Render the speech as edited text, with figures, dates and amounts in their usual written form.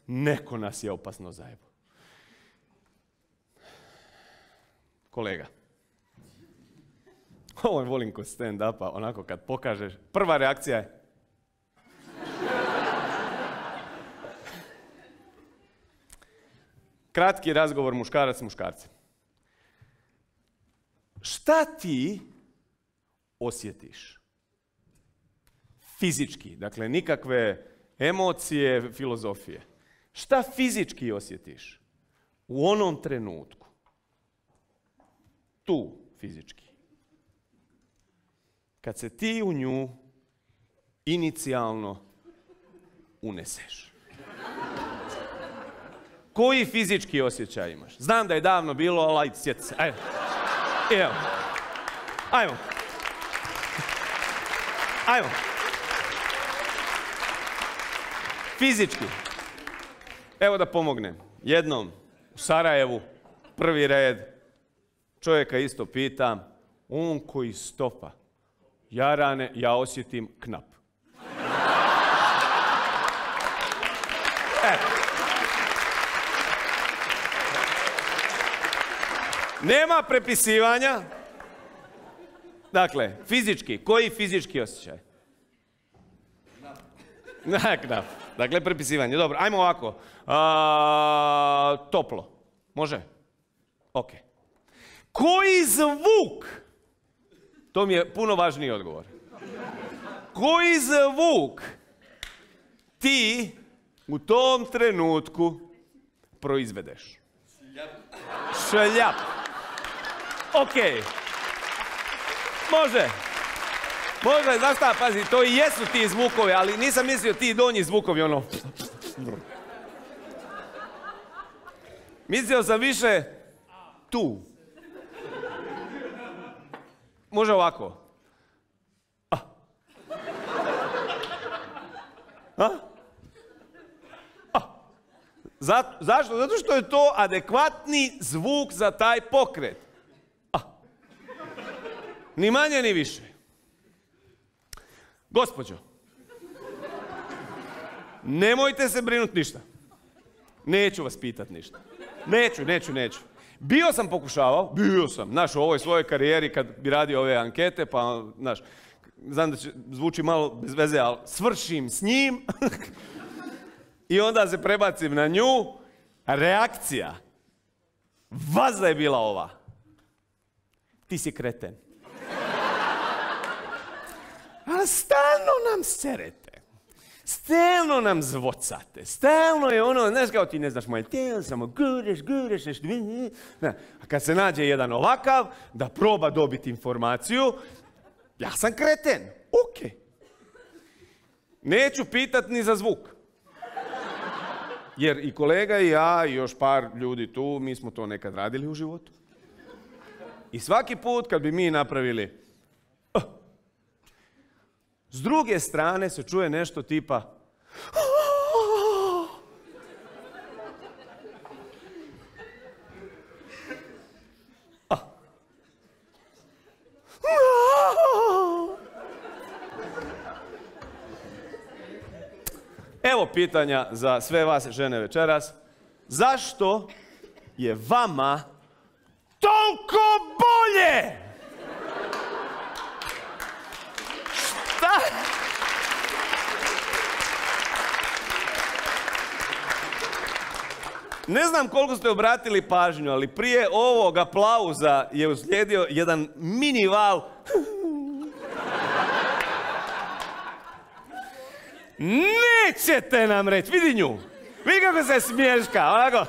neko nas je opasno zajebo. Kolega, ovo volim kod stand-upa, onako kad pokažeš, prva reakcija je kratki razgovor muškarac s muškarcem. Šta ti osjetiš? Fizički, dakle nikakve emocije, filozofije. Šta fizički osjetiš u onom trenutku? Tu fizički. Kad se ti u nju inicijalno uneseš. Koji fizički osjećaj imaš? Znam da je davno bilo, ali ajde, sjeti se. Ajde. Evo. Ajmo. Ajmo. Fizički. Evo da pomognem. Jednom u Sarajevu, prvi red, čovjeka isto pitam, on koji stopa, jarane, ja osjetim knap. Nema prepisivanja. Dakle, fizički, koji fizički osjećaj? Knap. Dakle, prepisivanje. Dobro, ajmo ovako. Toplo. Može? Ok. Koji zvuk? To mi je puno važniji odgovor. Koji zvuk ti u tom trenutku proizvedeš? Šljap. Ok. Može. Može, znaš šta, pazi, to i jesu ti zvukovi, ali nisam mislio ti donji zvukovi, ono. Mislio sam više tu. Može ovako. Zašto? Zato što je to adekvatni zvuk za taj pokret. Ni manje, ni više. Gospođo, nemojte se brinuti ništa. Neću vas pitat ništa. Neću. Bio sam pokušavao, znaš, u ovoj svojoj karijeri kad bi radio ove ankete, pa, znaš, znam da će zvuči malo bez veze, ali svršim s njim i onda se prebacim na nju. Reakcija vaza je bila ova. Ti si kreten. Ali stalno nam serete. Stalno nam zvocate. Stalno je ono, znaš kao ti ne znaš moje tijelo, samo gureš nešto. A kad se nađe jedan ovakav, da proba dobiti informaciju, ja sam kreten. Ok. Neću pitat ni za zvuk. Jer i kolega i ja i još par ljudi tu, mi smo to nekad radili u životu. I svaki put kad bi mi napravili s druge strane se čuje nešto tipa Evo pitanja za sve vas žene večeras. Zašto je vama toliko bolje? Šta? Ne znam koliko ste obratili pažnju, ali prije ovog aplauza je uslijedio jedan mini val. Nećete nam reći, vidi nju. Vidi kako se smješka, onako.